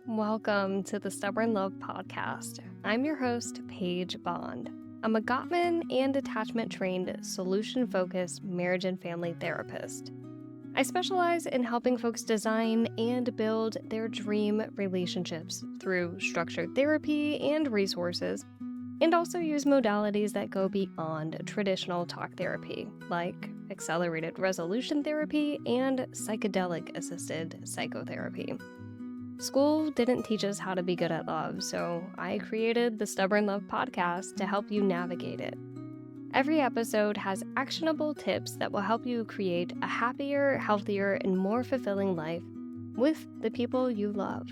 Welcome to the Stubborn Love Podcast. I'm your host, Paige Bond. I'm a Gottman and attachment-trained, solution-focused marriage and family therapist. I specialize in helping folks design and build their dream relationships through structured therapy and resources, and also use modalities that go beyond traditional talk therapy, like accelerated resolution therapy and psychedelic-assisted psychotherapy. School didn't teach us how to be good at love, so I created the Stubborn Love Podcast to help you navigate it. Every episode has actionable tips that will help you create a happier, healthier, and more fulfilling life with the people you love.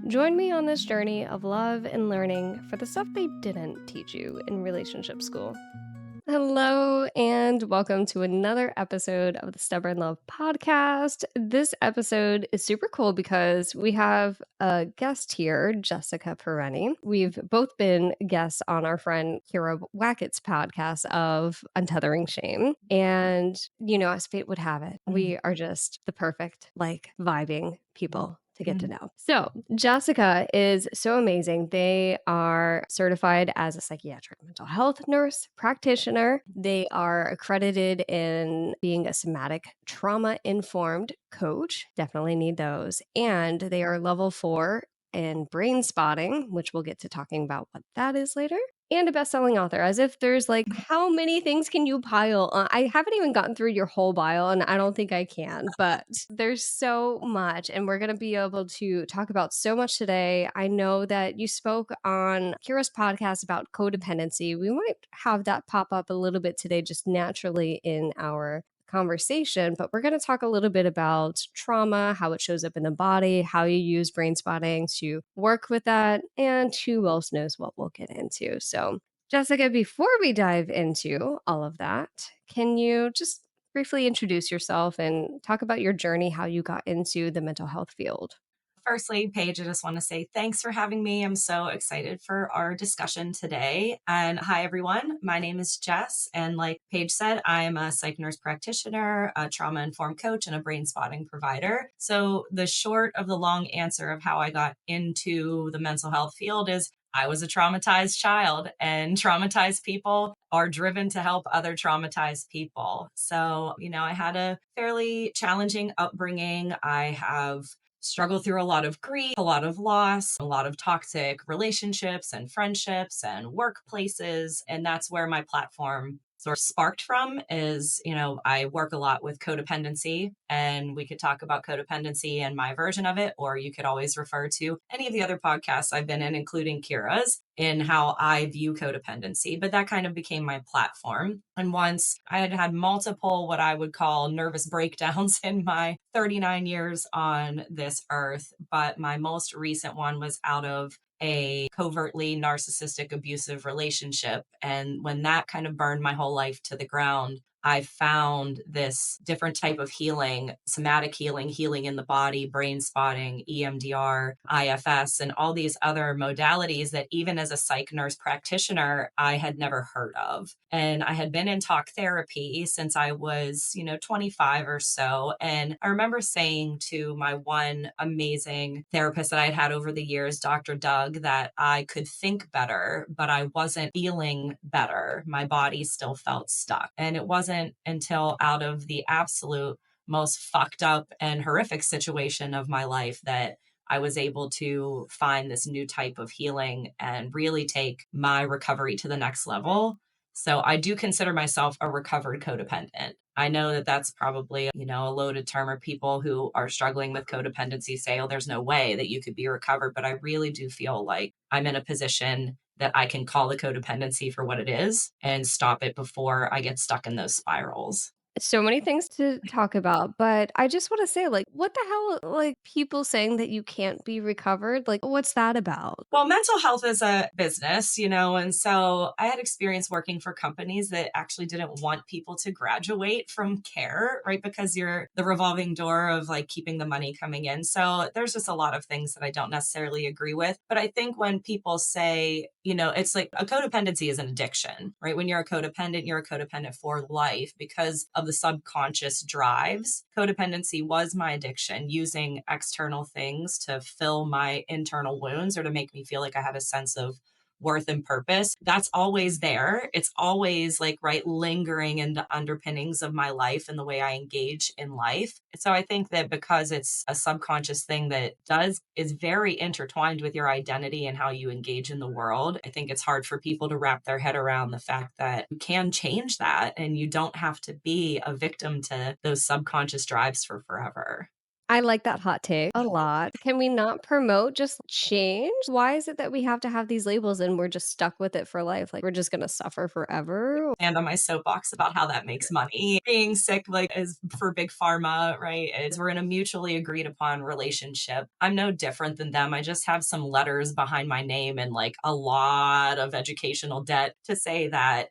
Join me on this journey of love and learning for the stuff they didn't teach you in relationship school. Hello, and welcome to another episode of the Stubborn Love Podcast. This episode is super cool because we have a guest here, Jessica Parente. We've both been guests on our friend Kira Wackett's podcast of Untethering Shame. And, as fate would have it, we are just the perfect, vibing people to get to know. So Jessica is so amazing. They are certified as a psychiatric mental health nurse practitioner. They are accredited in being a somatic trauma-informed coach. Definitely need those. And they are level IV in brain spotting, which we'll get to talking about what that is later. And a best-selling author, as if there's how many things can you pile on? I haven't even gotten through your whole bio, and I don't think I can, but there's so much, and we're going to be able to talk about so much today. I know that you spoke on Kira's podcast about codependency. We might have that pop up a little bit today, just naturally in our conversation, but we're going to talk a little bit about trauma, how it shows up in the body, how you use brain spotting to work with that, and who else knows what we'll get into. So, Jessica, before we dive into all of that, can you just briefly introduce yourself and talk about your journey, how you got into the mental health field? Firstly, Paige, I just want to say thanks for having me. I'm so excited for our discussion today. And hi, everyone. My name is Jess. And like Paige said, I am a psych nurse practitioner, a trauma-informed coach, and a brain spotting provider. So the short of the long answer of how I got into the mental health field is I was a traumatized child, and traumatized people are driven to help other traumatized people. So, I had a fairly challenging upbringing. I have struggled through a lot of grief, a lot of loss, a lot of toxic relationships and friendships and workplaces. And that's where my platform sort of sparked from is, I work a lot with codependency, and we could talk about codependency and my version of it, or you could always refer to any of the other podcasts I've been in, including Kira's, in how I view codependency. But that kind of became my platform. And once I had had multiple, what I would call nervous breakdowns in my 39 years on this earth, but my most recent one was out of a covertly narcissistic abusive relationship. And when that kind of burned my whole life to the ground, I found this different type of healing, somatic healing, healing in the body, brain spotting, EMDR, IFS, and all these other modalities that even as a psych nurse practitioner, I had never heard of. And I had been in talk therapy since I was, 25 or so. And I remember saying to my one amazing therapist that I had had over the years, Dr. Doug, that I could think better, but I wasn't feeling better. My body still felt stuck. And it wasn't until out of the absolute most fucked up and horrific situation of my life that I was able to find this new type of healing and really take my recovery to the next level. So I do consider myself a recovered codependent. I know that that's probably, a loaded term, or people who are struggling with codependency say, oh, there's no way that you could be recovered. But I really do feel like I'm in a position that I can call the codependency for what it is and stop it before I get stuck in those spirals. So many things to talk about, but I just want to say, what the hell, people saying that you can't be recovered? What's that about? Well, mental health is a business, and so I had experience working for companies that actually didn't want people to graduate from care, right? Because you're the revolving door of keeping the money coming in. So there's just a lot of things that I don't necessarily agree with. But I think when people say, it's like a codependency is an addiction, right? When you're a codependent for life because of of the subconscious drives. Codependency was my addiction, using external things to fill my internal wounds or to make me feel like I had a sense of worth and purpose. That's always there. It's always like, right, lingering in the underpinnings of my life and the way I engage in life. So I think that because it's a subconscious thing that is very intertwined with your identity and how you engage in the world, I think it's hard for people to wrap their head around the fact that you can change that and you don't have to be a victim to those subconscious drives for forever. I like that hot take a lot. Can we not promote just change? Why is it that we have to have these labels and we're just stuck with it for life? Like, we're just gonna suffer forever? And on my soapbox about how that makes money. Being sick, like, is for big pharma, right? Is we're in a mutually agreed upon relationship. I'm no different than them. I just have some letters behind my name and like a lot of educational debt to say that,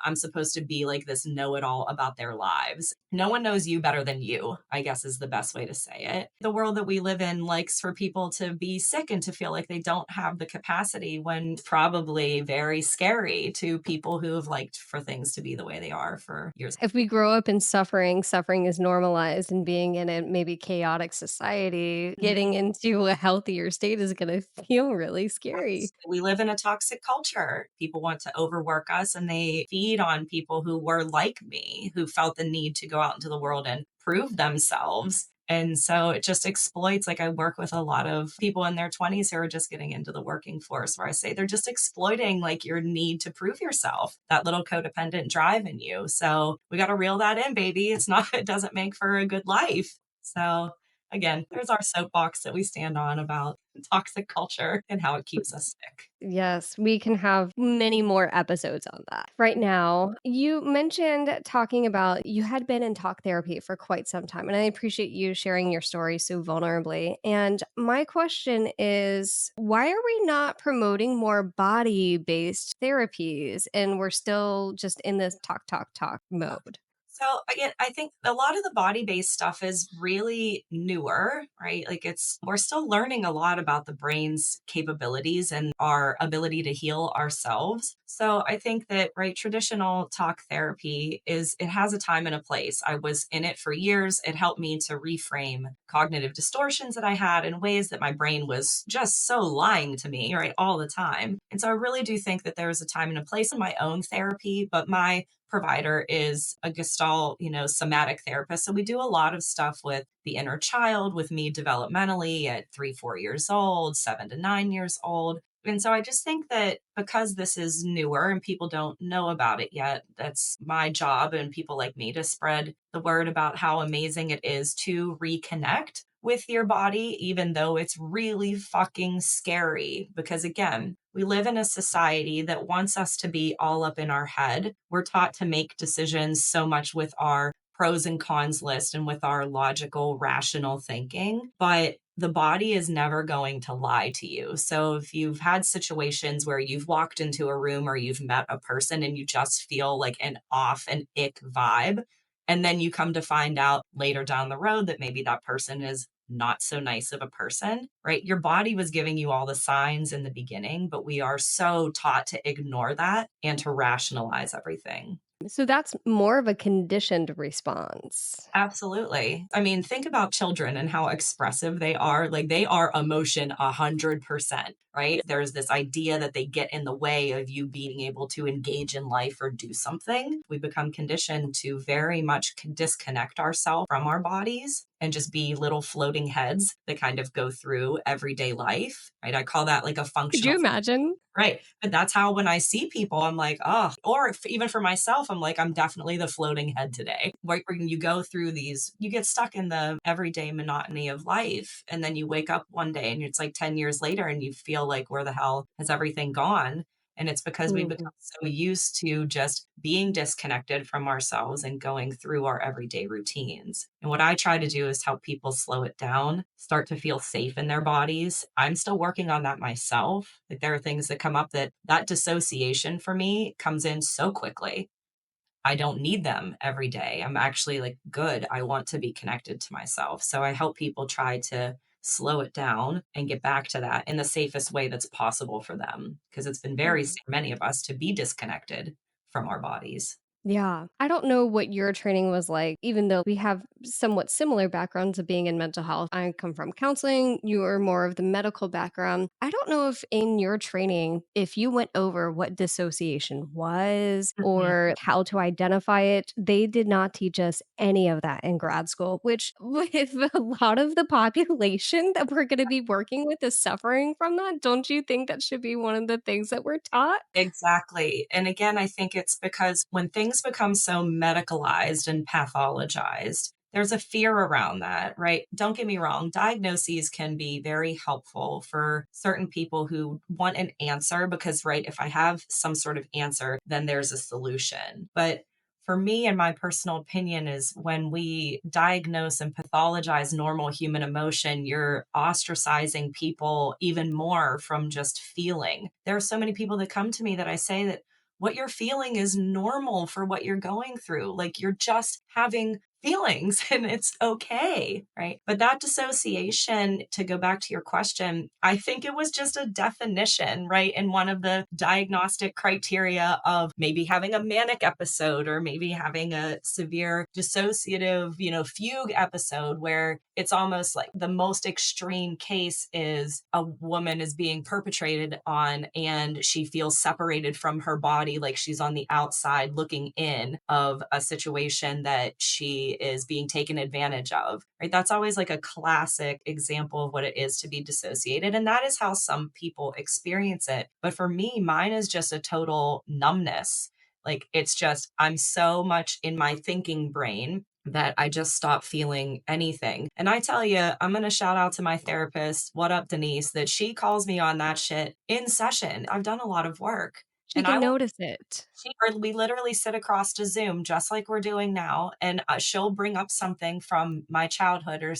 I'm supposed to be like this know it all about their lives. No one knows you better than you, I guess is the best way to say it. The world that we live in likes for people to be sick and to feel like they don't have the capacity, when it's probably very scary to people who have liked for things to be the way they are for years. If we grow up in suffering, suffering is normalized, and being in a maybe chaotic society, getting into a healthier state is gonna feel really scary. We live in a toxic culture. People want to overwork us and they feed on people who were like me, who felt the need to go out into the world and prove themselves. And so it just exploits. Like, I work with a lot of people in their 20s who are just getting into the working force, where I say they're just exploiting like your need to prove yourself, that little codependent drive in you. So we got to reel that in, baby. It doesn't make for a good life. So again, there's our soapbox that we stand on about toxic culture and how it keeps us sick. Yes, we can have many more episodes on that. Right now, you mentioned talking about you had been in talk therapy for quite some time, and I appreciate you sharing your story so vulnerably. And my question is, why are we not promoting more body-based therapies and we're still just in this talk, talk, talk mode? So again, I think a lot of the body-based stuff is really newer, right? Like, we're still learning a lot about the brain's capabilities and our ability to heal ourselves. So I think that, right, traditional talk therapy it has a time and a place. I was in it for years. It helped me to reframe cognitive distortions that I had in ways that my brain was just so lying to me, right, all the time. And so I really do think that there's a time and a place in my own therapy, but my provider is a Gestalt, somatic therapist. So we do a lot of stuff with the inner child, with me developmentally at 3, 4 years old, 7 to 9 years old. And so I just think that because this is newer and people don't know about it yet, that's my job and people like me to spread the word about how amazing it is to reconnect with your body, even though it's really fucking scary. Because again, we live in a society that wants us to be all up in our head. We're taught to make decisions so much with our pros and cons list and with our logical, rational thinking. But the body is never going to lie to you. So if you've had situations where you've walked into a room or you've met a person and you just feel like an off and ick vibe, and then you come to find out later down the road that maybe that person is not so nice of a person, right? Your body was giving you all the signs in the beginning, but we are so taught to ignore that and to rationalize everything. So that's more of a conditioned response. Absolutely. I mean, think about children and how expressive they are. Like, they are emotion 100%, right? There's this idea that they get in the way of you being able to engage in life or do something. We become conditioned to very much disconnect ourselves from our bodies and just be little floating heads that kind of go through everyday life, right? I call that like a Could functional. you imagine? Right. But that's how, when I see people, I'm like, oh, or even for myself, I'm like, I'm definitely the floating head today. Right. When you go through these, you get stuck in the everyday monotony of life. And then you wake up one day and it's like 10 years later and you feel like, where the hell has everything gone? And it's because we become Mhm. so used to just being disconnected from ourselves and going through our everyday routines. And what I try to do is help people slow it down, start to feel safe in their bodies. I'm still working on that myself. Like, there are things that come up that dissociation for me comes in so quickly. I don't need them every day. I'm actually like, good. I want to be connected to myself. So I help people try to slow it down and get back to that in the safest way that's possible for them. Because it's been very safe for many of us to be disconnected from our bodies. Yeah. I don't know what your training was like, even though we have somewhat similar backgrounds of being in mental health. I come from counseling, you are more of the medical background. I don't know if in your training, if you went over what dissociation was Mhm. or how to identify it. They did not teach us any of that in grad school, which with a lot of the population that we're going to be working with is suffering from that. Don't you think that should be one of the things that we're taught? Exactly. And again, I think it's because when things become so medicalized and pathologized, there's a fear around that, right? Don't get me wrong, diagnoses can be very helpful for certain people who want an answer because, right, if I have some sort of answer, then there's a solution. But for me, and my personal opinion, is when we diagnose and pathologize normal human emotion, you're ostracizing people even more from just feeling. There are so many people that come to me that I say that what you're feeling is normal for what you're going through. Like you're just having feelings and it's okay, right? But that dissociation, to go back to your question, I think it was just a definition, right? In one of the diagnostic criteria of maybe having a manic episode or maybe having a severe dissociative, fugue episode where it's almost like the most extreme case is a woman is being perpetrated on and she feels separated from her body, like she's on the outside looking in of a situation that she is being taken advantage of, right? That's always like a classic example of what it is to be dissociated. And that is how some people experience it. But for me, mine is just a total numbness. Like it's just, I'm so much in my thinking brain that I just stop feeling anything. And I tell you, I'm going to shout out to my therapist, what up, Denise, that she calls me on that shit in session. I've done a lot of work. She And I can will notice it. or we literally sit across to Zoom just like we're doing now, and she'll bring up something from my childhood or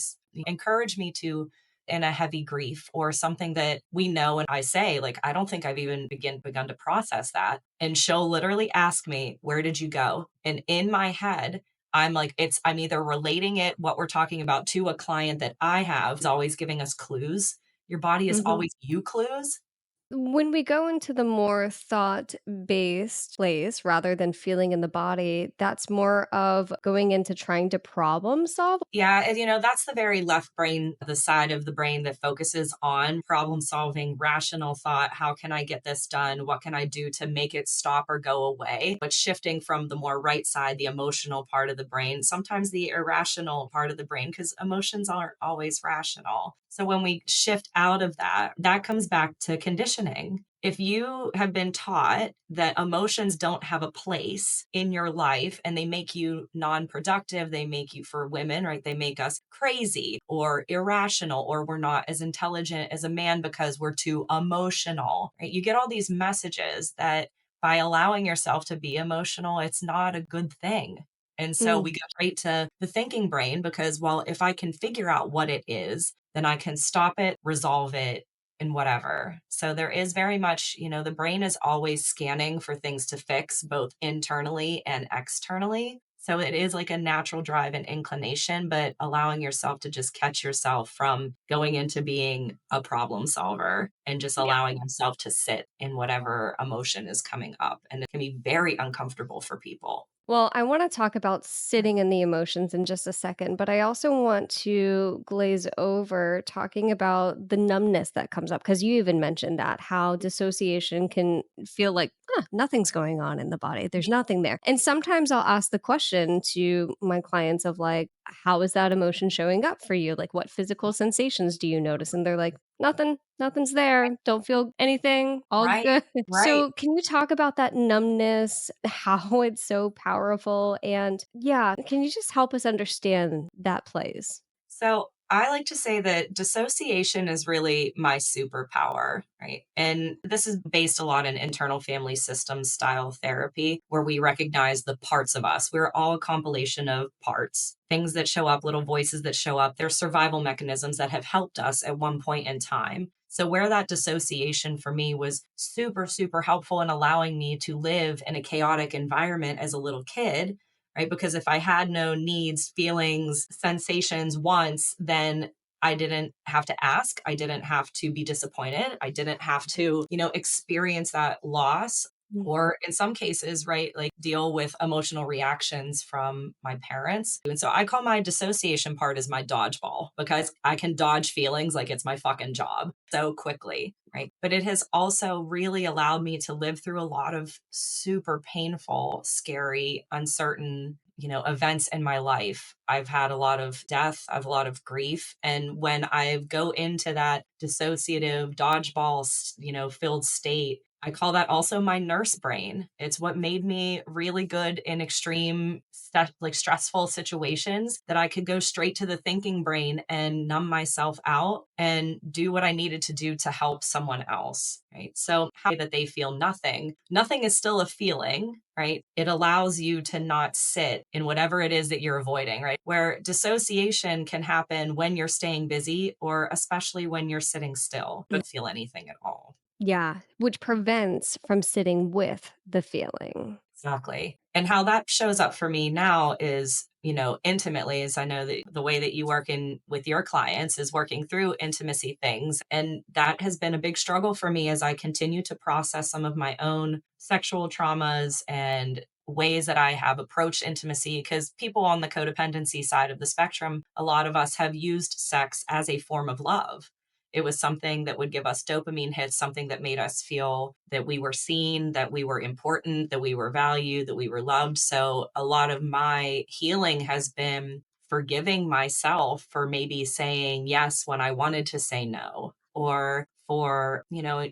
encourage me to in a heavy grief or something that we know. And I say, like, I don't think I've even begun to process that. And she'll literally ask me, where did you go? And in my head, I'm like, I'm either relating it, what we're talking about, to a client that I have is always giving us clues. Your body is Mhm. always you clues. When we go into the more thought-based place rather than feeling in the body, that's more of going into trying to problem solve? Yeah, and that's the very left brain, the side of the brain that focuses on problem solving, rational thought. How can I get this done? What can I do to make it stop or go away? But shifting from the more right side, the emotional part of the brain, sometimes the irrational part of the brain, because emotions aren't always rational. So when we shift out of that, that comes back to conditioning. If you have been taught that emotions don't have a place in your life and they make you non productive, they make you, for women, right? They make us crazy or irrational, or we're not as intelligent as a man because we're too emotional, right? You get all these messages that by allowing yourself to be emotional, it's not a good thing. And so we Mm, go straight to the thinking brain because, well, if I can figure out what it is, then I can stop it, resolve it, and whatever. So there is very much, the brain is always scanning for things to fix, both internally and externally. So it is like a natural drive and inclination, but allowing yourself to just catch yourself from going into being a problem solver and just yeah. allowing yourself to sit in whatever emotion is coming up. And it can be very uncomfortable for people. Well, I want to talk about sitting in the emotions in just a second, but I also want to glaze over talking about the numbness that comes up because you even mentioned that how dissociation can feel like nothing's going on in the body. There's nothing there. And sometimes I'll ask the question to my clients of like, how is that emotion showing up for you? Like, what physical sensations do you notice? And they're like, nothing's there. Don't feel anything. All Right. good. Right. So, can you talk about that numbness, how it's so powerful? And yeah, can you just help us understand that place? So I like to say that dissociation is really my superpower, right? And this is based a lot in internal family systems style therapy, where we recognize the parts of us. We're all a compilation of parts, things that show up, little voices that show up. They're survival mechanisms that have helped us at one point in time. So, where that dissociation for me was super, super helpful in allowing me to live in a chaotic environment as a little kid, right? Because if I had no needs, feelings, sensations once, then I didn't have to ask. I didn't have to be disappointed. I didn't have to, experience that loss. Mm. or in some cases, right, like deal with emotional reactions from my parents. And so I call my dissociation part as my dodgeball because I can dodge feelings like it's my fucking job so quickly, right? But it has also really allowed me to live through a lot of super painful, scary, uncertain, events in my life. I've had a lot of death, I've a lot of grief. And when I go into that dissociative dodgeball, filled state, I call that also my nurse brain. It's what made me really good in extreme, like stressful situations, that I could go straight to the thinking brain and numb myself out and do what I needed to do to help someone else, right? So how that they feel nothing. Nothing is still a feeling, right? It allows you to not sit in whatever it is that you're avoiding, right? Where dissociation can happen when you're staying busy or especially when you're sitting still, don't feel anything at all. Yeah, which prevents from sitting with the feeling. Exactly. And how that shows up for me now is, intimately, as I know that the way that you work in with your clients is working through intimacy things. And that has been a big struggle for me as I continue to process some of my own sexual traumas and ways that I have approached intimacy. Because people on the codependency side of the spectrum, a lot of us have used sex as a form of love. It was something that would give us dopamine hits, something that made us feel that we were seen, that we were important, that we were valued, that we were loved. So a lot of my healing has been forgiving myself for maybe saying yes when I wanted to say no, or for,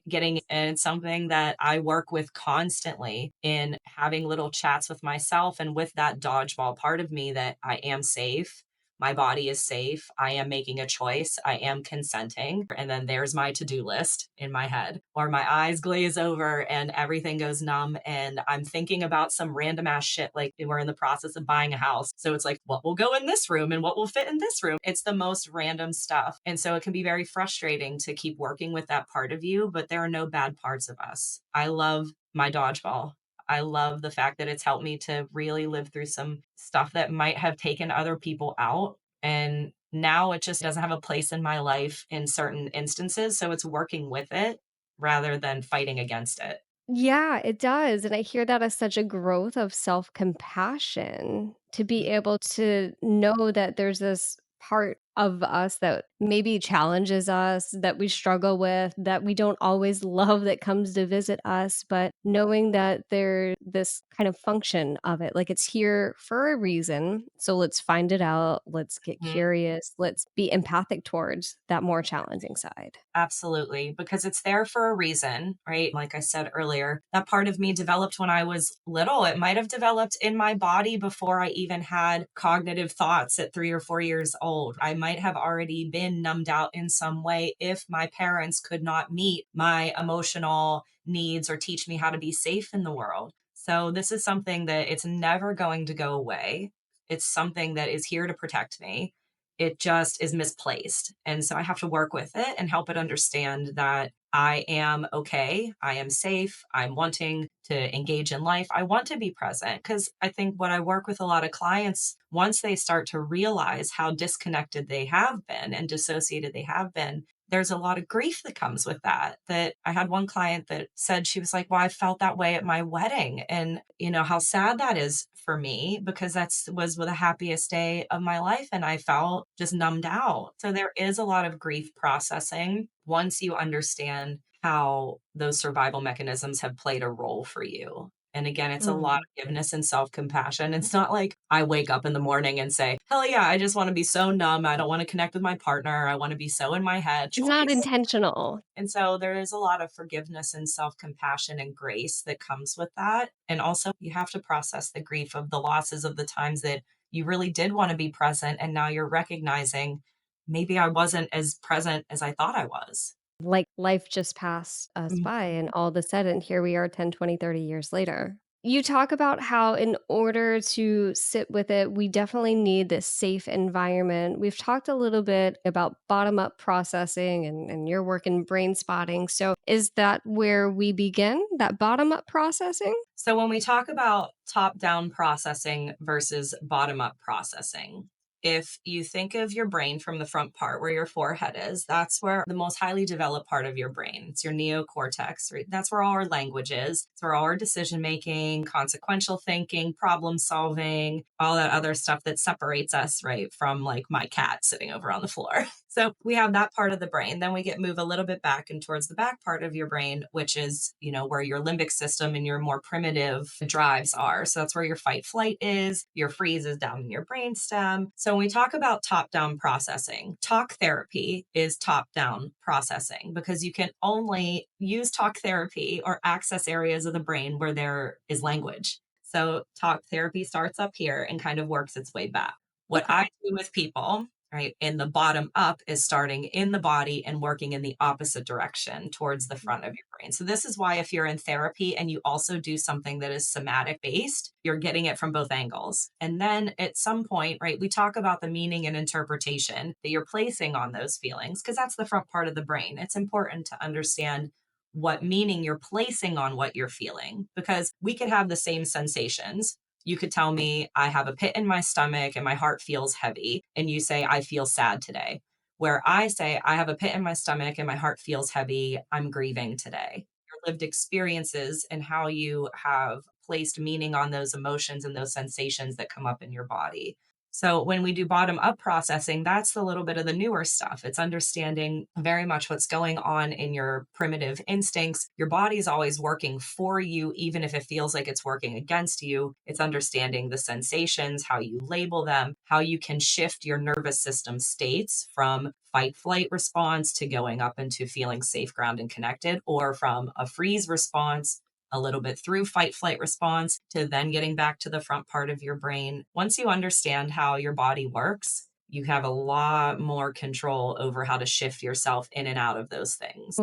getting in something that I work with constantly in having little chats with myself and with that dodgeball part of me that I am safe. My body is safe. I am making a choice. I am consenting. And then there's my to do list in my head, or my eyes glaze over and everything goes numb. And I'm thinking about some random ass shit, like we're in the process of buying a house. So it's like, what will go in this room and what will fit in this room? It's the most random stuff. And so it can be very frustrating to keep working with that part of you, but there are no bad parts of us. I love my dodgeball. I love the fact that it's helped me to really live through some stuff that might have taken other people out. And now it just doesn't have a place in my life in certain instances. So it's working with it rather than fighting against it. Yeah, it does, and I hear that as such a growth of self-compassion to be able to know that there's this part of us that maybe challenges us, that we struggle with, that we don't always love that comes to visit us, but knowing that there's this kind of function of it, like it's here for a reason, so let's find it out, let's get Mhm. curious, let's be empathic towards that more challenging side. Absolutely, because it's there for a reason, right? Like I said earlier, that part of me developed when I was little. It might have developed in my body before I even had cognitive thoughts at 3 or 4 years old. I might have already been numbed out in some way if my parents could not meet my emotional needs or teach me how to be safe in the world. So, this is something that it's never going to go away. It's something that is here to protect me. It just is misplaced. And so I have to work with it and help it understand that I am okay. I am safe. I'm wanting to engage in life. I want to be present because I think what I work with a lot of clients, once they start to realize how disconnected they have been and dissociated they have been, there's a lot of grief that comes with that. That I had one client that said, she was like, well, I felt that way at my wedding. And how sad that is for me because that's was the happiest day of my life. And I felt just numbed out. So there is a lot of grief processing once you understand how those survival mechanisms have played a role for you. And again, it's a lot Mm. of forgiveness and self compassion. It's not like I wake up in the morning and say, hell yeah, I just want to be so numb. I don't want to connect with my partner. I want to be so in my head. It's not Choice. intentional. And so there is a lot of forgiveness and self compassion and grace that comes with that. And also, you have to process the grief of the losses of the times that you really did want to be present. And now you're recognizing maybe I wasn't as present as I thought I was. Like, life just passed us Mhm. by, and all of a sudden, here we are 10, 20, 30 years later. You talk about how in order to sit with it, we definitely need this safe environment. We've talked a little bit about bottom-up processing and your work in brain spotting. So is that where we begin, that bottom-up processing? So when we talk about top down processing versus bottom up processing, if you think of your brain from the front part where your forehead is, that's where the most highly developed part of your brain. It's your neocortex, right? That's where all our language is. It's where all our decision making, consequential thinking, problem solving, all that other stuff that separates us, right, from like my cat sitting over on the floor. So we have that part of the brain. Then we move a little bit back and towards the back part of your brain, which is, where your limbic system and your more primitive drives are. So that's where your fight flight is. Your freeze is down in your brainstem. So when we talk about top-down processing, talk therapy is top-down processing because you can only use talk therapy or access areas of the brain where there is language. So talk therapy starts up here and kind of works its way back. What I do with people, right, in the bottom up is starting in the body and working in the opposite direction towards the front of your brain. So this is why if you're in therapy and you also do something that is somatic based, you're getting it from both angles. And then at some point, right, we talk about the meaning and interpretation that you're placing on those feelings because that's the front part of the brain. It's important to understand what meaning you're placing on what you're feeling because we could have the same sensations. You could tell me, I have a pit in my stomach and my heart feels heavy. And you say, I feel sad today. Where I say, I have a pit in my stomach and my heart feels heavy. I'm grieving today. Your lived experiences and how you have placed meaning on those emotions and those sensations that come up in your body. So when we do bottom up processing, that's a little bit of the newer stuff. It's understanding very much what's going on in your primitive instincts. Your body is always working for you, even if it feels like it's working against you. It's understanding the sensations, how you label them, how you can shift your nervous system states from fight flight response to going up into feeling safe, ground, and connected, or from a freeze response a little bit through fight flight response to then getting back to the front part of your brain. Once you understand how your body works, you have a lot more control over how to shift yourself in and out of those things.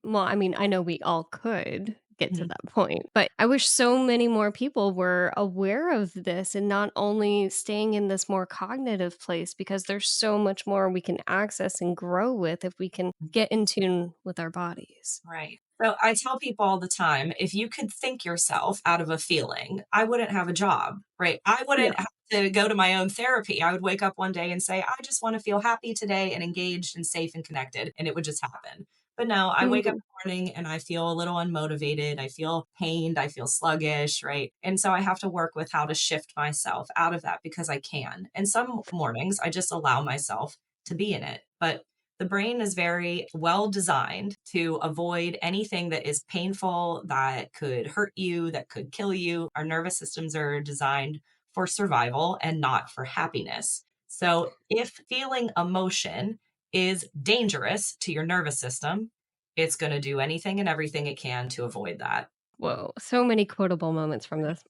Well, I mean, I know we all could get to Mhm. that point, but I wish so many more people were aware of this and not only staying in this more cognitive place because there's so much more we can access and grow with if we can get in tune with our bodies. Right. So I tell people all the time, if you could think yourself out of a feeling, I wouldn't have a job, right? I Yeah. wouldn't have to go to my own therapy. I would wake up one day and say, I just want to feel happy today and engaged and safe and connected. And it would just happen. But no, I wake up in Mhm. the morning and I feel a little unmotivated. I feel pained. I feel sluggish, right? And so I have to work with how to shift myself out of that because I can. And some mornings I just allow myself to be in it. But the brain is very well designed to avoid anything that is painful, that could hurt you, that could kill you. Our nervous systems are designed for survival and not for happiness. So if feeling emotion is dangerous to your nervous system, it's going to do anything and everything it can to avoid that. Whoa, so many quotable moments from this.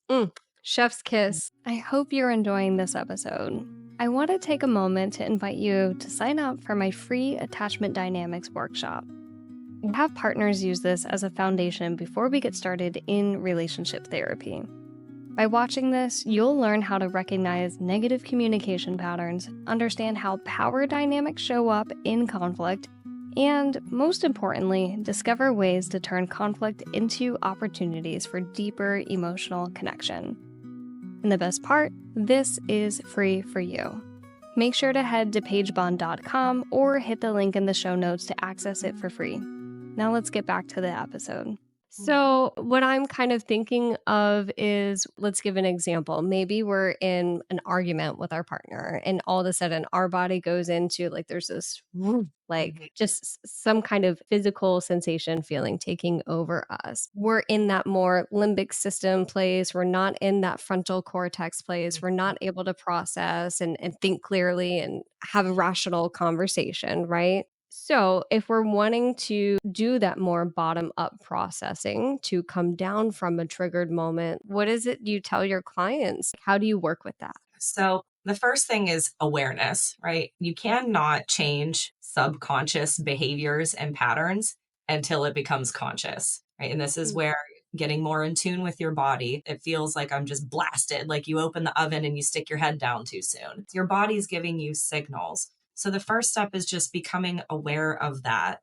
Chef's kiss. I hope you're enjoying this episode. I want to take a moment to invite you to sign up for my free attachment dynamics workshop. We have partners use this as a foundation before we get started in relationship therapy. By watching this, you'll learn how to recognize negative communication patterns, understand how power dynamics show up in conflict, and most importantly, discover ways to turn conflict into opportunities for deeper emotional connection. And the best part, this is free for you. Make sure to head to pagebond.com or hit the link in the show notes to access it for free. Now let's get back to the episode. So, what I'm kind of thinking of is let's give an example. Maybe we're in an argument with our partner, and all of a sudden our body goes into like there's this Mhm. just some kind of physical sensation feeling taking over us. We're in that more limbic system place. We're not in that frontal cortex place. We're not able to process and think clearly and have a rational conversation, right? So, if we're wanting to do that more bottom up processing to come down from a triggered moment, what is it you tell your clients? How do you work with that? So the first thing is awareness, right? You cannot change subconscious behaviors and patterns until it becomes conscious, right? And this is Mm. where getting more in tune with your body, it feels like I'm just blasted, like you open the oven and you stick your head down too soon. Your body's giving you signals. So the first step is just becoming aware of that.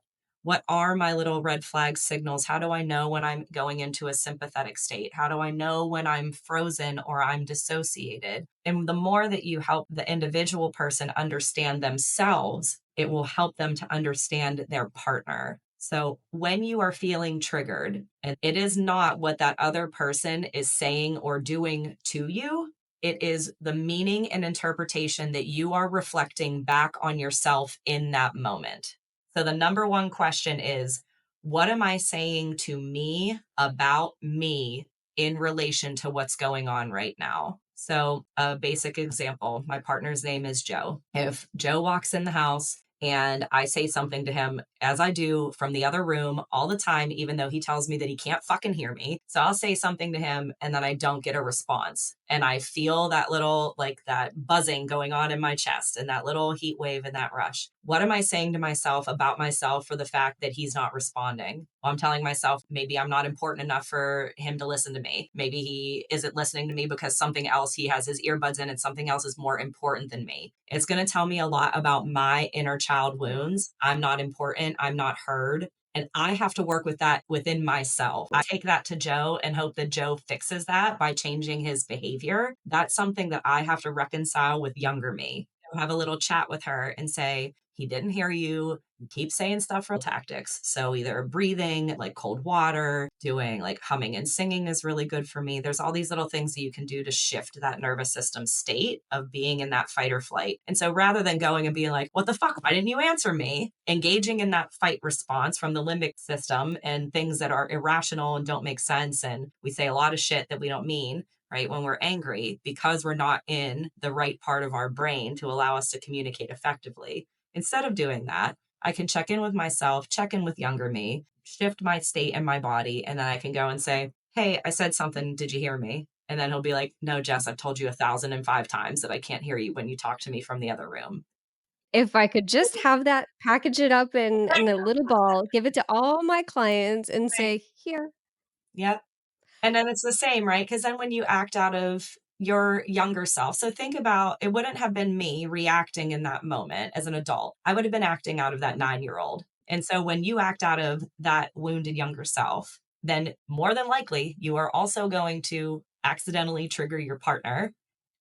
What are my little red flag signals? How do I know when I'm going into a sympathetic state? How do I know when I'm frozen or I'm dissociated? And the more that you help the individual person understand themselves, it will help them to understand their partner. So when you are feeling triggered, and it is not what that other person is saying or doing to you, it is the meaning and interpretation that you are reflecting back on yourself in that moment. So the number one question is, what am I saying to me about me in relation to what's going on right now? So a basic example, my partner's name is Joe. If Joe walks in the house and I say something to him, as I do from the other room all the time, even though he tells me that he can't fucking hear me. So I'll say something to him and then I don't get a response. And I feel that little, like that buzzing going on in my chest and that little heat wave and that rush. What am I saying to myself about myself for the fact that he's not responding? Well, I'm telling myself maybe I'm not important enough for him to listen to me. Maybe he isn't listening to me because something else, he has his earbuds in and something else is more important than me. It's going to tell me a lot about my inner child wounds. I'm not important. I'm not heard. And I have to work with that within myself. I take that to Joe and hope that Joe fixes that by changing his behavior. That's something that I have to reconcile with younger me. I'll have a little chat with her and say, he didn't hear you. You keep saying stuff for tactics. So either breathing, like cold water, doing like humming and singing is really good for me. There's all these little things that you can do to shift that nervous system state of being in that fight or flight. And so rather than going and being like, what the fuck? Why didn't you answer me? Engaging in that fight response from the limbic system and things that are irrational and don't make sense. And we say a lot of shit that we don't mean, right? When we're angry, because we're not in the right part of our brain to allow us to communicate effectively. Instead of doing that, I can check in with myself, check in with younger me, shift my state and my body, and then I can go and say, hey, I said something. Did you hear me? And then he'll be like, no, Jess, I've told you 1,005 times that I can't hear you when you talk to me from the other room. If I could just have that, package it up in a little ball, give it to all my clients and Right. say, "Here." Yep. And then it's the same, right? Because then when you act out of your younger self, so think about it wouldn't have been me reacting in that moment as an adult. I would have been acting out of that 9-year-old. And so when you act out of that wounded younger self, then more than likely you are also going to accidentally trigger your partner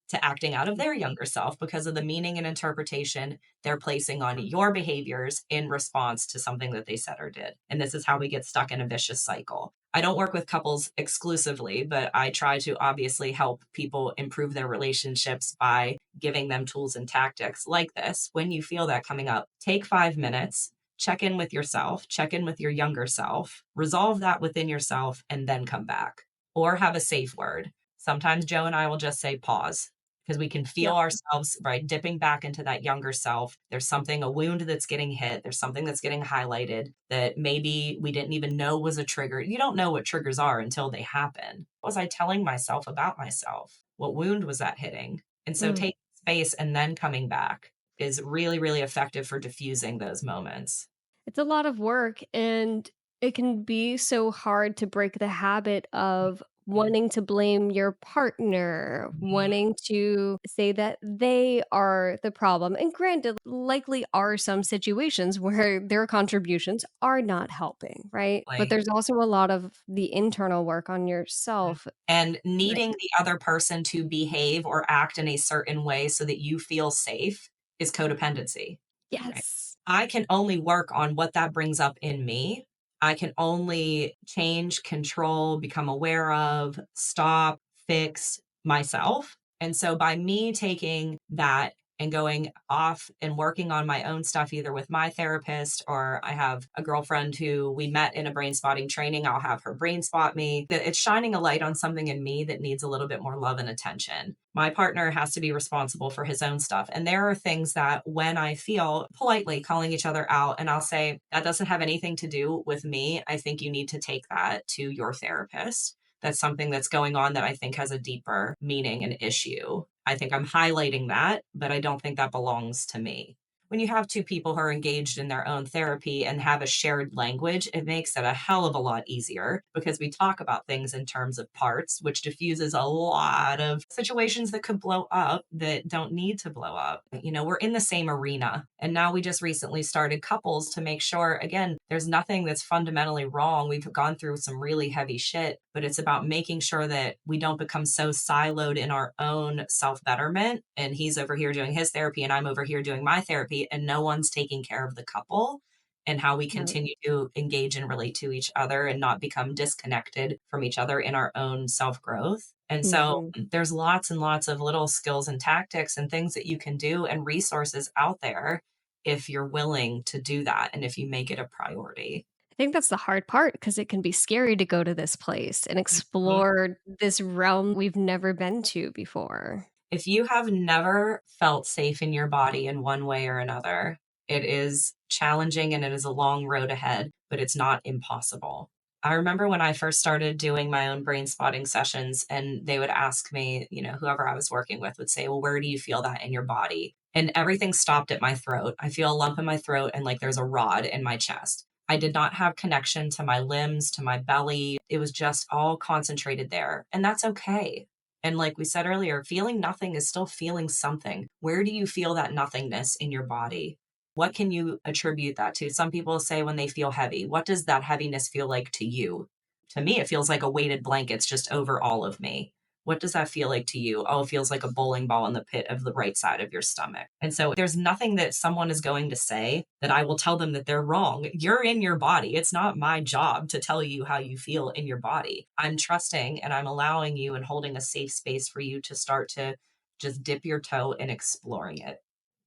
to acting out of their younger self because of the meaning and interpretation they're placing on your behaviors in response to something that they said or did. And this is how we get stuck in a vicious cycle. I don't work with couples exclusively, but I try to obviously help people improve their relationships by giving them tools and tactics like this. When you feel that coming up, take 5 minutes, check in with yourself, check in with your younger self, resolve that within yourself, and then come back. Or have a safe word. Sometimes Joe and I will just say pause because we can feel Yep. ourselves, right, dipping back into that younger self. There's something, a wound that's getting hit. There's something that's getting highlighted that maybe we didn't even know was a trigger. You don't know what triggers are until they happen. What was I telling myself about myself? What wound was that hitting? And so Mm. taking space and then coming back is really, really effective for diffusing those moments. It's a lot of work, and it can be so hard to break the habit of wanting to blame your partner, Mhm. wanting to say that they are the problem. And granted, likely are some situations where their contributions are not helping, right? But Like, there's also a lot of the internal work on yourself. and Right. needing the other person to behave or act in a certain way so that you feel safe is codependency. Right. Yes. I can only work on what that brings up in me. I can only change, control, become aware of, stop, fix myself. And so by me taking that and going off and working on my own stuff, either with my therapist or I have a girlfriend who we met in a brain spotting training, I'll have her brain spot me. That it's shining a light on something in me that needs a little bit more love and attention. My partner has to be responsible for his own stuff. And there are things that when I feel politely calling each other out, and I'll say, that doesn't have anything to do with me. I think you need to take that to your therapist. That's something that's going on that I think has a deeper meaning and issue. I think I'm highlighting that, but I don't think that belongs to me. When you have two people who are engaged in their own therapy and have a shared language, it makes it a hell of a lot easier because we talk about things in terms of parts, which diffuses a lot of situations that could blow up that don't need to blow up. We're in the same arena. And now we just recently started couples to make sure, again, there's nothing that's fundamentally wrong. We've gone through some really heavy shit, but it's about making sure that we don't become so siloed in our own self betterment. And he's over here doing his therapy, and I'm over here doing my therapy, and no one's taking care of the couple and how we Right. continue to engage and relate to each other and not become disconnected from each other in our own self growth. And so Mhm. there's lots and lots of little skills and tactics and things that you can do and resources out there if you're willing to do that and if you make it a priority. I think that's the hard part because it can be scary to go to this place and Mhm. explore this realm we've never been to before. If you have never felt safe in your body in one way or another, it is challenging and it is a long road ahead, but it's not impossible. I remember when I first started doing my own brain spotting sessions, and they would ask me, whoever I was working with would say, "Well, where do you feel that in your body?" And everything stopped at my throat. I feel a lump in my throat and like there's a rod in my chest. I did not have connection to my limbs, to my belly. It was just all concentrated there. And that's okay. And like we said earlier, feeling nothing is still feeling something. Where do you feel that nothingness in your body? What can you attribute that to? Some people say when they feel heavy. What does that heaviness feel like to you? To me, it feels like a weighted blanket's just over all of me. What does that feel like to you? Oh, it feels like a bowling ball in the pit of the right side of your stomach. And so there's nothing that someone is going to say that I will tell them that they're wrong. You're in your body. It's not my job to tell you how you feel in your body. I'm trusting and I'm allowing you and holding a safe space for you to start to just dip your toe in exploring it.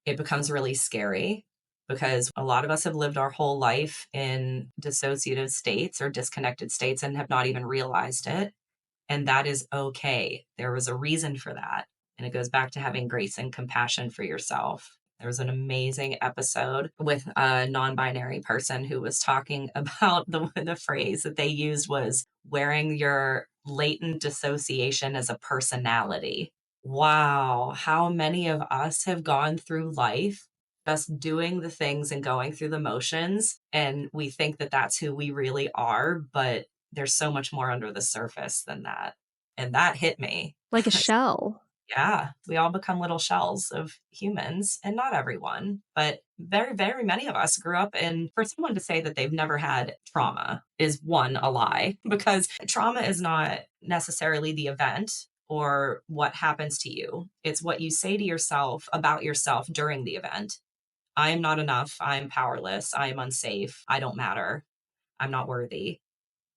It becomes really scary because a lot of us have lived our whole life in dissociative states or disconnected states and have not even realized it. And that is okay. There was a reason for that. And it goes back to having grace and compassion for yourself. There was an amazing episode with a non binary person who was talking about the phrase that they used was wearing your latent dissociation as a personality. Wow. How many of us have gone through life just doing the things and going through the motions? And we think that that's who we really are. But there's so much more under the surface than that. And that hit me. Like a shell. Yeah, we all become little shells of humans, and not everyone, but very, very many of us grew up in. For someone to say that they've never had trauma is one, a lie, because trauma is not necessarily the event or what happens to you. It's what you say to yourself about yourself during the event. I am not enough. I am powerless. I am unsafe. I don't matter. I'm not worthy,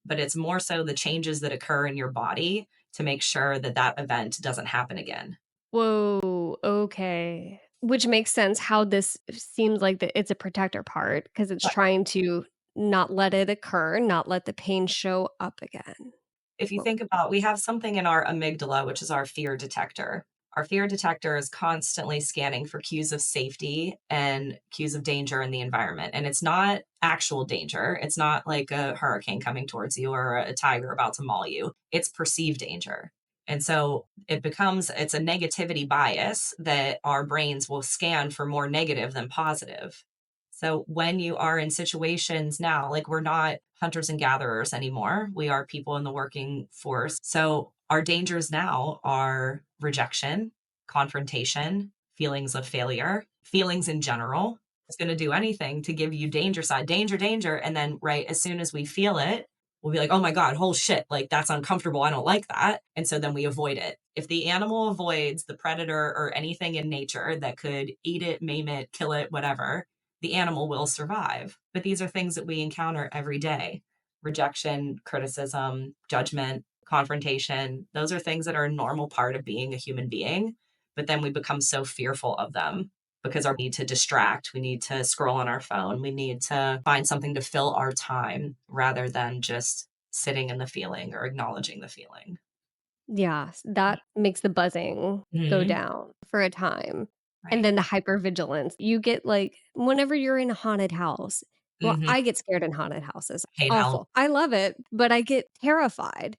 but it's more so the changes that occur in your body to make sure that that event doesn't happen again. Whoa, okay. Which makes sense how this seems like it's a protector part because it's But trying to not let it occur, not let the pain show up again. if you Well, think about, we have something in our amygdala, which is our fear detector. Our fear detector is constantly scanning for cues of safety and cues of danger in the environment. And it's not actual danger. It's not like a hurricane coming towards you or a tiger about to maul you. It's perceived danger. And so it's a negativity bias that our brains will scan for more negative than positive. So when you are in situations now, like we're not hunters and gatherers anymore, we are people in the working force. So our dangers now are rejection, confrontation, feelings of failure, feelings in general. It's going to do anything to give you danger side, danger, danger. And then, right, as soon as we feel it, we'll be like, oh my God, whole shit, like that's uncomfortable. I don't like that. And so then we avoid it. If the animal avoids the predator or anything in nature that could eat it, maim it, kill it, whatever, the animal will survive. But these are things that we encounter every day: rejection, criticism, judgment, confrontation. Those are things that are a normal part of being a human being. But then we become so fearful of them because we need to distract, we need to scroll on our phone, we need to find something to fill our time rather than just sitting in the feeling or acknowledging the feeling. yeah, that makes the buzzing go Mhm. down for a time. And Right. then the hypervigilance. You get like whenever you're in a haunted house. Well, Mhm. I get scared in haunted houses. Hate hell. Awful. I love it, but I get terrified.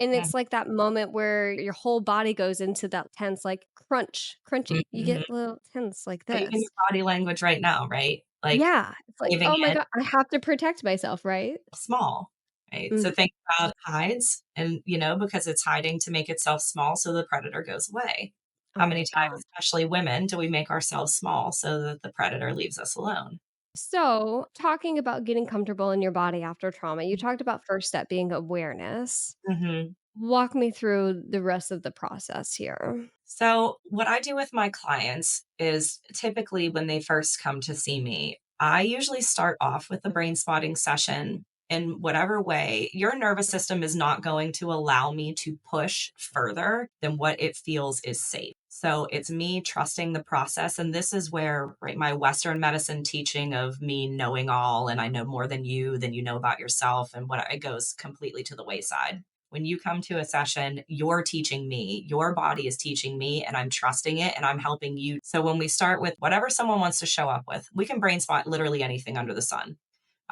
And Mhm. it's like that moment where your whole body goes into that tense, like crunchy. You Mhm. get a little tense like Even your this. body language right now, right? Like, Yeah. It's like, leaving oh my it God, I have to protect myself, right? small, right? So Mhm. think about hides and, because it's hiding to make itself small so the predator goes away. Oh How my many God. times, especially women, do we make ourselves small so that the predator leaves us alone? So, talking about getting comfortable in your body after trauma, you talked about first step being awareness. Mhm. Walk me through the rest of the process here. So, what I do with my clients is typically when they first come to see me, I usually start off with a brain spotting session in whatever way. Your nervous system is not going to allow me to push further than what it feels is safe. So, it's me trusting the process. And this is where, right, my Western medicine teaching of me knowing all and I know more than you know about yourself and what it goes completely to the wayside. When you come to a session, you're teaching me, your body is teaching me, and I'm trusting it and I'm helping you. So when we start with whatever someone wants to show up with, we can brain spot literally anything under the sun.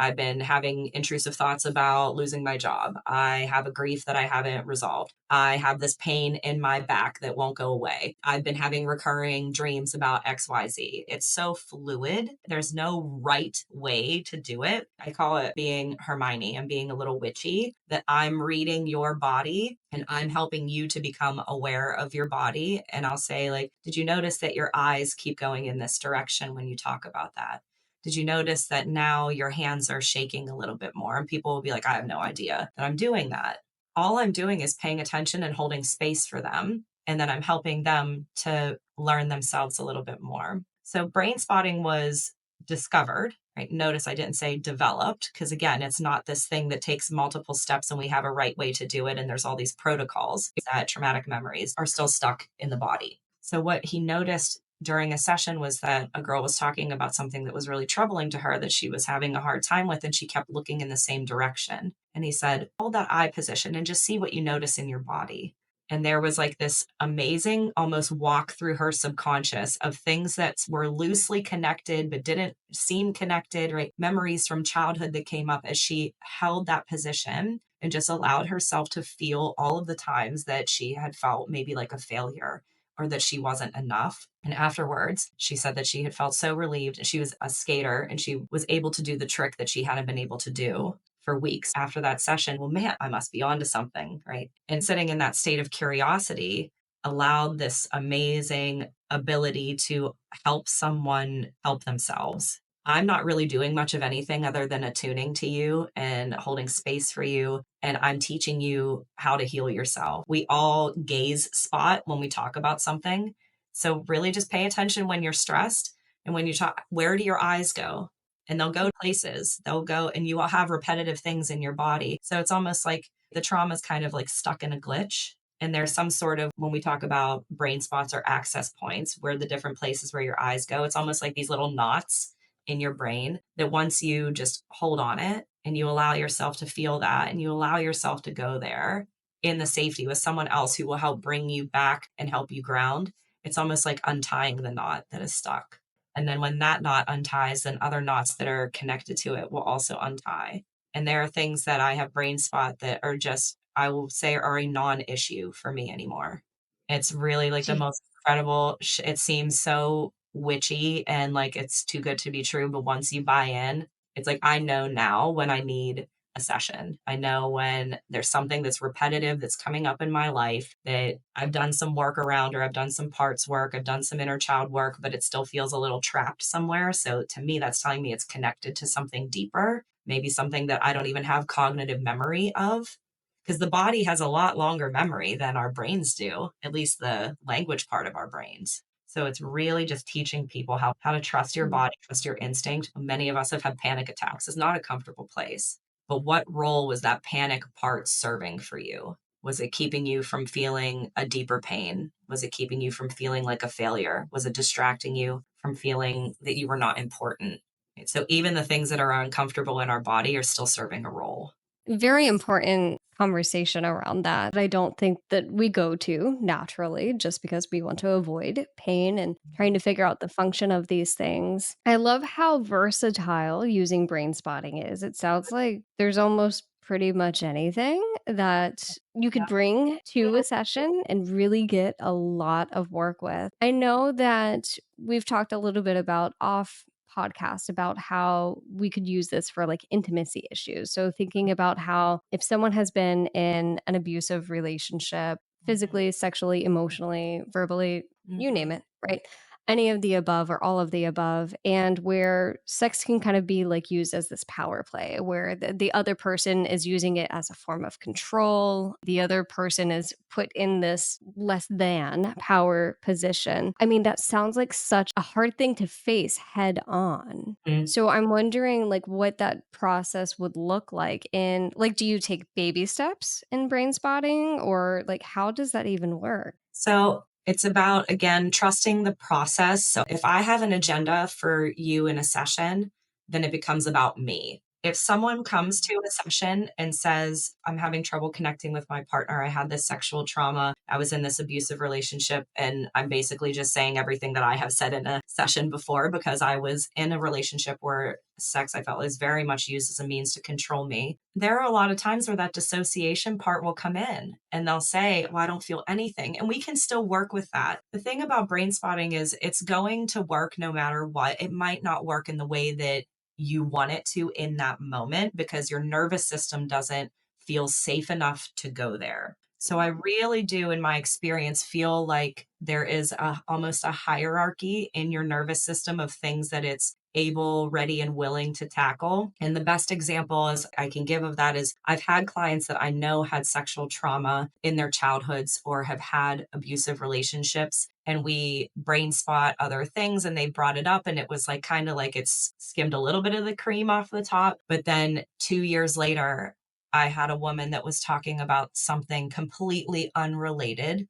I've been having intrusive thoughts about losing my job. I have a grief that I haven't resolved. I have this pain in my back that won't go away. I've been having recurring dreams about XYZ. It's so fluid. There's no right way to do it. I call it being Hermione and being a little witchy, that I'm reading your body and I'm helping you to become aware of your body. And I'll say, like, did you notice that your eyes keep going in this direction when you talk about that? Did you notice that now your hands are shaking a little bit more? And people will be like, I have no idea that I'm doing that. All I'm doing is paying attention and holding space for them. And then I'm helping them to learn themselves a little bit more. So brain spotting was discovered, right? Notice I didn't say developed, because again, it's not this thing that takes multiple steps and we have a right way to do it. And there's all these protocols that traumatic memories are still stuck in the body. So what he noticed during a session was that a girl was talking about something that was really troubling to her that she was having a hard time with, and she kept looking in the same direction. And he said, hold that eye position and just see what you notice in your body. And there was like this amazing almost walk through her subconscious of things that were loosely connected but didn't seem connected, right? Memories from childhood that came up as she held that position and just allowed herself to feel all of the times that she had felt maybe like a failure or that she wasn't enough. And afterwards, she said that she had felt so relieved. She was a skater and she was able to do the trick that she hadn't been able to do for weeks after that session. Well, man, I must be onto something, right? And sitting in that state of curiosity allowed this amazing ability to help someone help themselves. I'm not really doing much of anything other than attuning to you and holding space for you. And I'm teaching you how to heal yourself. We all gaze spot when we talk about something. So really just pay attention when you're stressed and when you talk, where do your eyes go? And they'll go places. They'll go and you will have repetitive things in your body. So it's almost like the trauma is kind of like stuck in a glitch. And there's some sort of, when we talk about brain spots or access points, where the different places where your eyes go, it's almost like these little knots in your brain that once you just hold on it and you allow yourself to feel that and you allow yourself to go there in the safety with someone else who will help bring you back and help you ground, it's almost like untying the knot that is stuck. And then when that knot unties, then other knots that are connected to it will also untie. And there are things that I have brain spot that are just, I will say, are a non issue for me anymore. It's really like the most incredible. It seems so witchy and like it's too good to be true. But once you buy in, it's like I know now when I need a session. I know when there's something that's repetitive that's coming up in my life that I've done some work around, or I've done some parts work, I've done some inner child work, but it still feels a little trapped somewhere. So to me, that's telling me it's connected to something deeper, maybe something that I don't even have cognitive memory of. Because the body has a lot longer memory than our brains do, at least the language part of our brains. So it's really just teaching people how to trust your Mhm. body, trust your instinct. Many of us have had panic attacks. It's not a comfortable place. But what role was that panic part serving for you? Was it keeping you from feeling a deeper pain? Was it keeping you from feeling like a failure? Was it distracting you from feeling that you were not important? Right? So even the things that are uncomfortable in our body are still serving a role. Very important conversation around that. I don't think that we go to naturally just because we want to avoid pain and trying to figure out the function of these things. I love how versatile using brain spotting is. It sounds like there's almost pretty much anything that you could bring to a session and really get a lot of work with. I know that we've talked a little bit about off podcast about how we could use this for like intimacy issues. So thinking about how if someone has been in an abusive relationship, physically, sexually, emotionally, verbally, you Mhm. name it, right? Any of the above or all of the above, and where sex can kind of be like used as this power play where the other person is using it as a form of control. The other person is put in this less than power position. I mean, that sounds like such a hard thing to face head on. Mhm. So I'm wondering like what that process would look like in like do you take baby steps in brain spotting or like how does that even work? So it's about, again, trusting the process. So if I have an agenda for you in a session, then it becomes about me. If someone comes to a session and says, I'm having trouble connecting with my partner, I had this sexual trauma, I was in this abusive relationship, and I'm basically just saying everything that I have said in a session before because I was in a relationship where sex I felt was very much used as a means to control me. There are a lot of times where that dissociation part will come in and they'll say, well, I don't feel anything. And we can still work with that. The thing about brain spotting is it's going to work no matter what. It might not work in the way that you want it to in that moment because your nervous system doesn't feel safe enough to go there. So I really do, in my experience, feel like there is almost a hierarchy in your nervous system of things that it's able, ready, and willing to tackle. And the best example is I can give of that is I've had clients that I know had sexual trauma in their childhoods or have had abusive relationships. And we brain spot other things and they brought it up and it was like kind of like it's skimmed a little bit of the cream off the top. But then 2 years later, I had a woman that was talking about something completely unrelated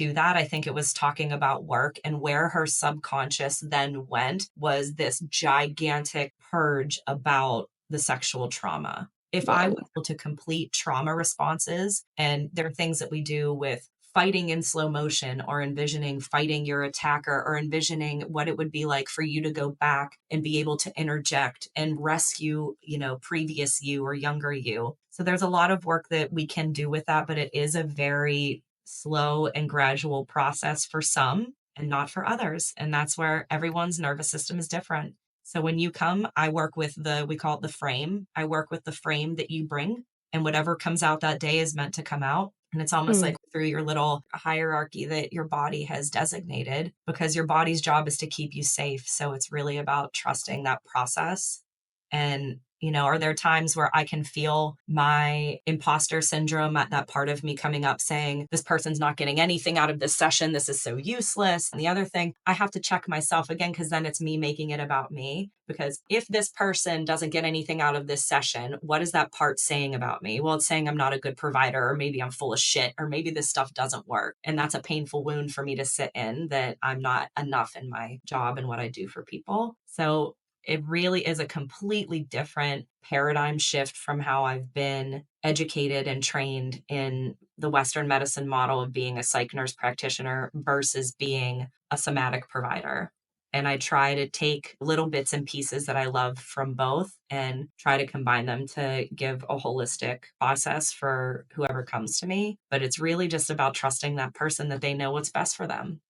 to that. I think it was talking about work and where her subconscious then went was this gigantic purge about the sexual trauma. If I was Whoa. able to complete trauma responses, and there are things that we do with fighting in slow motion or envisioning fighting your attacker or envisioning what it would be like for you to go back and be able to interject and rescue, previous you or younger you. So there's a lot of work that we can do with that, but it is a very slow and gradual process for some and not for others. And that's where everyone's nervous system is different. So when you come, I work with we call it the frame. I work with the frame that you bring, and whatever comes out that day is meant to come out. And it's almost Mm. like through your little hierarchy that your body has designated because your body's job is to keep you safe. So it's really about trusting that process. And, are there times where I can feel my imposter syndrome, that part of me coming up saying, this person's not getting anything out of this session. This is so useless. And the other thing, I have to check myself again, because then it's me making it about me. Because if this person doesn't get anything out of this session, what is that part saying about me? Well, it's saying I'm not a good provider, or maybe I'm full of shit, or maybe this stuff doesn't work. And that's a painful wound for me to sit in, that I'm not enough in my job and what I do for people. So it really is a completely different paradigm shift from how I've been educated and trained in the Western medicine model of being a psych nurse practitioner versus being a somatic provider. And I try to take little bits and pieces that I love from both and try to combine them to give a holistic process for whoever comes to me. But it's really just about trusting that person that they know what's best for them.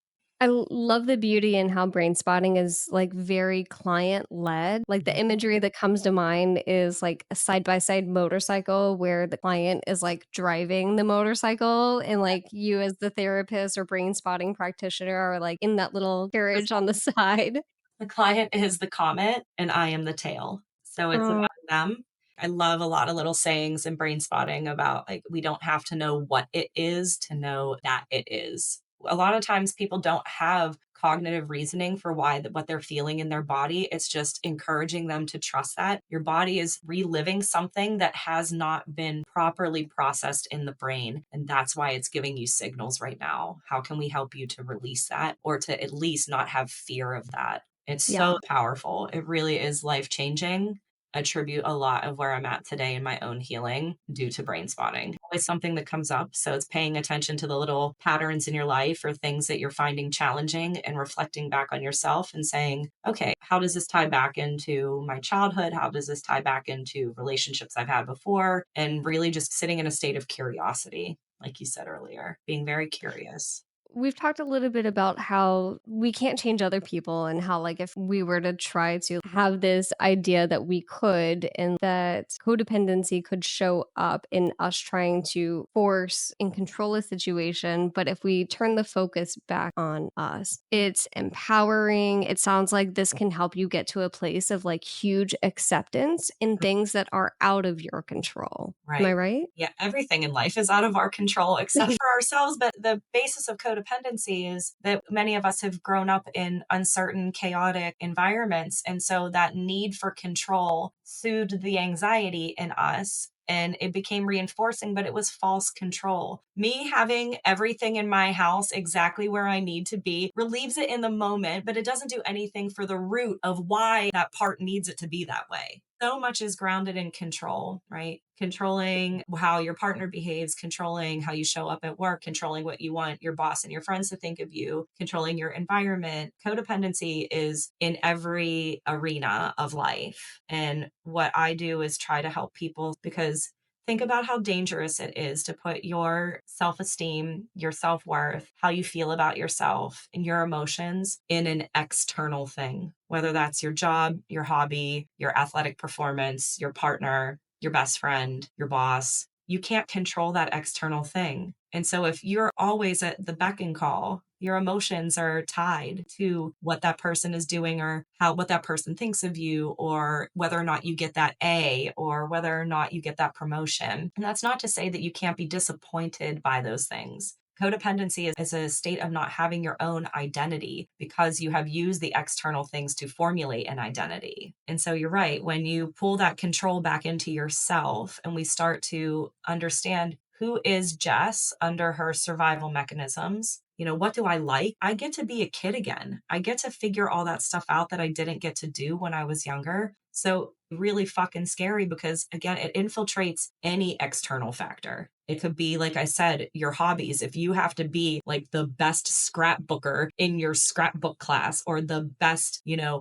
Love the beauty in how brain spotting is like very client led. Like the imagery that comes to mind is like a side by side motorcycle where the client is like driving the motorcycle and like you as the therapist or brain spotting practitioner are like in that little carriage on the side. The client is the comet and I am the tail. So it's about Oh, them. I love a lot of little sayings and brain spotting about like, we don't have to know what it is to know that it is. A lot of times people don't have cognitive reasoning for what they're feeling in their body. It's just encouraging them to trust that your body is reliving something that has not been properly processed in the brain. And that's why it's giving you signals right now. How can we help you to release that or to at least not have fear of that? It's so yeah. powerful. It really is life changing. attribute a lot of where I'm at today in my own healing due to brain spotting. Always something that comes up. So it's paying attention to the little patterns in your life or things that you're finding challenging and reflecting back on yourself and saying, okay, how does this tie back into my childhood? How does this tie back into relationships I've had before? And really just sitting in a state of curiosity, like you said earlier, being very curious. We've talked a little bit about how we can't change other people and how, like, if we were to try to have this idea that we could, and that codependency could show up in us trying to force and control a situation. But if we turn the focus back on us, it's empowering. It sounds like this can help you get to a place of like huge acceptance in things that are out of your control. Am I Right. right? Yeah, everything in life is out of our control except for ourselves. But the basis of codependency is that many of us have grown up in uncertain, chaotic environments. And so that need for control soothed the anxiety in us. And it became reinforcing, but it was false control. Me having everything in my house exactly where I need to be relieves it in the moment, but it doesn't do anything for the root of why that part needs it to be that way. So much is grounded in control, right? Controlling how your partner behaves, controlling how you show up at work, controlling what you want your boss and your friends to think of you, controlling your environment. Codependency is in every arena of life. And what I do is try to help people because think about how dangerous it is to put your self esteem, your self worth, how you feel about yourself, and your emotions in an external thing, whether that's your job, your hobby, your athletic performance, your partner, your best friend, your boss. You can't control that external thing. And so if you're always at the beck and call, your emotions are tied to what that person is doing or how what that person thinks of you or whether or not you get that A or whether or not you get that promotion. And that's not to say that you can't be disappointed by those things. Codependency is a state of not having your own identity because you have used the external things to formulate an identity. And so you're right, when you pull that control back into yourself and we start to understand who is Jess under her survival mechanisms, what do I like? I get to be a kid again. I get to figure all that stuff out that I didn't get to do when I was younger. So really fucking scary because again, it infiltrates any external factor. It could be, like I said, your hobbies. If you have to be like the best scrapbooker in your scrapbook class or the best,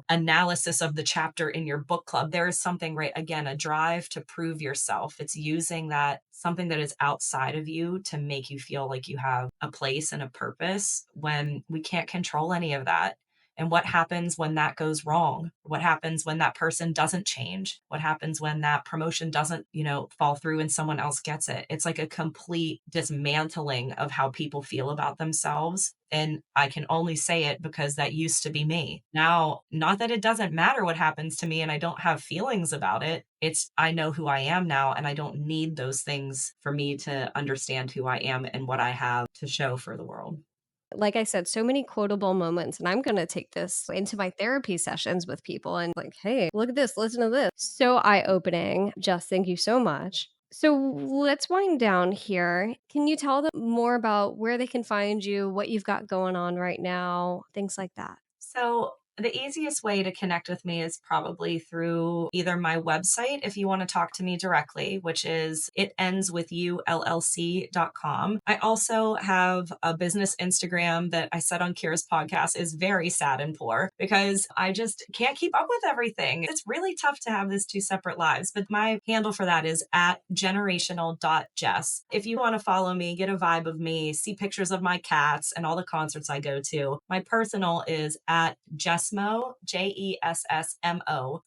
analysis of the chapter in your book club, there is something, right? Again, a drive to prove yourself. It's using that something that is outside of you to make you feel like you have a place and a purpose when we can't control any of that. And what happens when that goes wrong? What happens when that person doesn't change? What happens when that promotion doesn't, fall through and someone else gets it? It's like a complete dismantling of how people feel about themselves. And I can only say it because that used to be me. Now, not that it doesn't matter what happens to me and I don't have feelings about it. It's I know who I am now and I don't need those things for me to understand who I am and what I have to show for the world. Like I said, so many quotable moments, and I'm going to take this into my therapy sessions with people and like, hey, look at this, listen to this. So eye opening. Just thank you so much. So let's wind down here. Can you tell them more about where they can find you, what you've got going on right now, things like that? So, the easiest way to connect with me is probably through either my website if you want to talk to me directly, which is itendswithyoullc.com. I also have a business Instagram that I said on Kira's podcast is very sad and poor because I just can't keep up with everything. It's really tough to have these two separate lives, but my handle for that is at generational.jess. If you want to follow me, get a vibe of me, see pictures of my cats and all the concerts I go to, my personal is at Jessmo, Jessmo.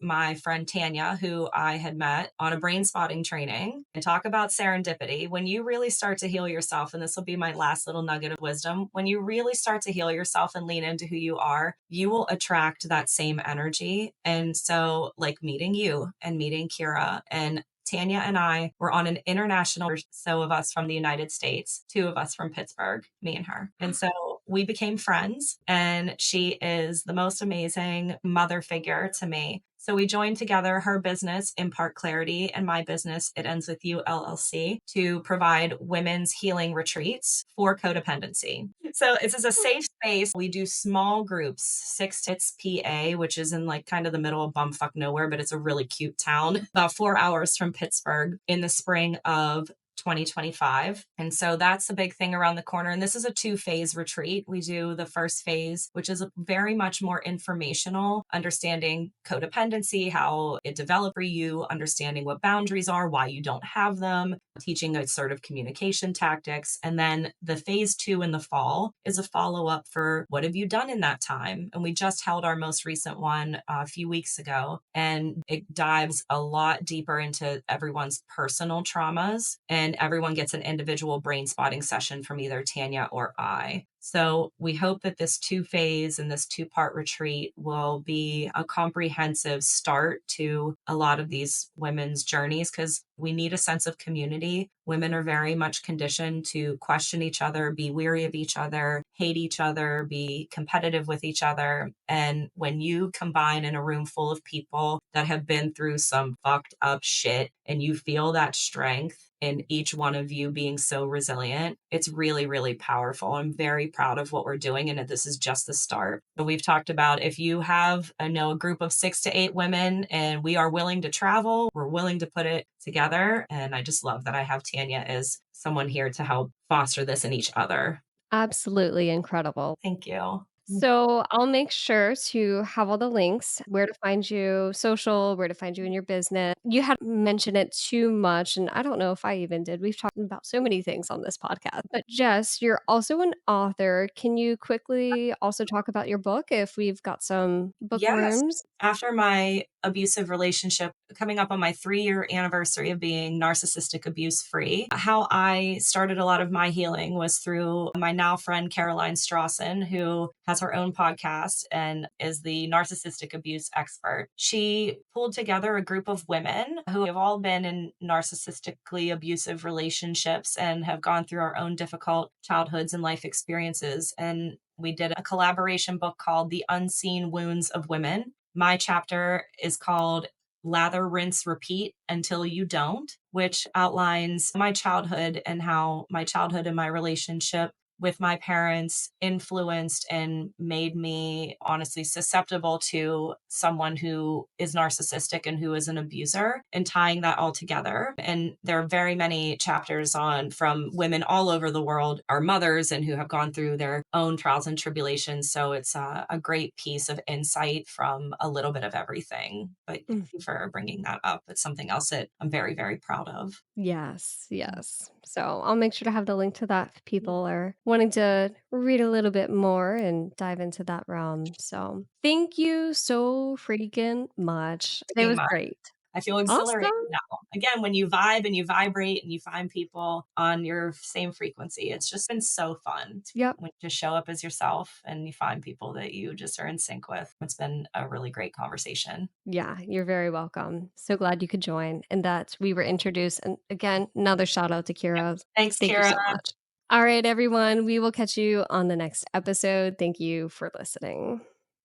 My friend Tanya, who I had met on a brain spotting training, and talk about serendipity. When you really start to heal yourself, and this will be my last little nugget of wisdom, when you really start to heal yourself and lean into who you are, you will attract that same energy. And so, like meeting you and meeting Kira and Tanya and I were on an international, so of us from the United States, two of us from Pittsburgh, me and her. And so we became friends, and she is the most amazing mother figure to me. So we joined together her business, Impart Clarity, and my business, It Ends With You, LLC, to provide women's healing retreats for codependency. So this is a safe space. We do small groups, 6 to it's PA, which is in like kind of the middle of bumfuck nowhere, but it's a really cute town, about 4 hours from Pittsburgh, in the spring of 2025. And so that's the big thing around the corner. And this is a 2-phase retreat. We do the first phase, which is very much more informational, understanding codependency, how it developed for you, understanding what boundaries are, why you don't have them, teaching assertive communication tactics. And then the phase 2 in the fall is a follow-up for what have you done in that time? And we just held our most recent one a few weeks ago, and it dives a lot deeper into everyone's personal traumas, and everyone gets an individual brain spotting session from either Tanya or I. So we hope that this 2-phase and this 2-part retreat will be a comprehensive start to a lot of these women's journeys, because we need a sense of community. Women are very much conditioned to question each other, be weary of each other, hate each other, be competitive with each other. And when you combine in a room full of people that have been through some fucked up shit, and you feel that strength in each one of you being so resilient, it's really, really powerful. I'm very proud of what we're doing, and this is just the start. But we've talked about, if you have, a group of 6 to 8 women and we are willing to travel, we're willing to put it together. And I just love that I have Tanya as someone here to help foster this in each other. Absolutely incredible. Thank you. So I'll make sure to have all the links, where to find you social, where to find you in your business. You had mentioned it too much, and I don't know if I even did. We've talked about so many things on this podcast. But Jess, you're also an author. Can you quickly also talk about your book if we've got some Yes. bookworms? After my abusive relationship, coming up on my 3-year anniversary of being narcissistic abuse free, how I started a lot of my healing was through my now friend, Caroline Strawson, who has her own podcast and is the narcissistic abuse expert. She pulled together a group of women who have all been in narcissistically abusive relationships and have gone through our own difficult childhoods and life experiences. And we did a collaboration book called The Unseen Wounds of Women. My chapter is called Lather, Rinse, Repeat Until You Don't, which outlines my childhood and how my childhood and my relationship with my parents influenced and made me honestly susceptible to someone who is narcissistic and who is an abuser, and tying that all together. And there are very many chapters on from women all over the world, our mothers, and who have gone through their own trials and tribulations. So it's a great piece of insight from a little bit of everything. But thank you for bringing that up. It's something else that I'm very, very proud of. Yes, yes. So I'll make sure to have the link to that if people are wanting to read a little bit more and dive into that realm. So thank you so freaking much. It was great. I feel exhilarated Awesome. now. Again, when you vibe and you vibrate and you find people on your same frequency, it's just been so fun Yep. when you just show up as yourself and you find people that you just are in sync with. It's been a really great conversation. Yeah, you're very welcome. So glad you could join and that we were introduced. And again, another shout out to Kira. Thanks, Thank you Kira. so much. All right, everyone. We will catch you on the next episode. Thank you for listening.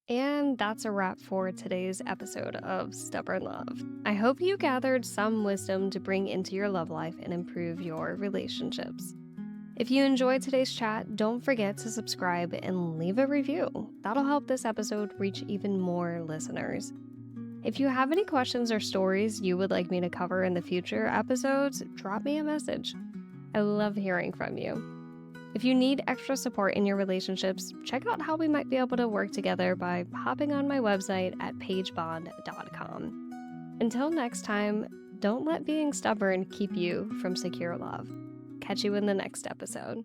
And that's a wrap for today's episode of Stubborn Love. I hope you gathered some wisdom to bring into your love life and improve your relationships. If you enjoyed today's chat, don't forget to subscribe and leave a review. That'll help this episode reach even more listeners. If you have any questions or stories you would like me to cover in the future episodes, drop me a message. I love hearing from you. If you need extra support in your relationships, check out how we might be able to work together by hopping on my website at pagebond.com. Until next time, don't let being stubborn keep you from secure love. Catch you in the next episode.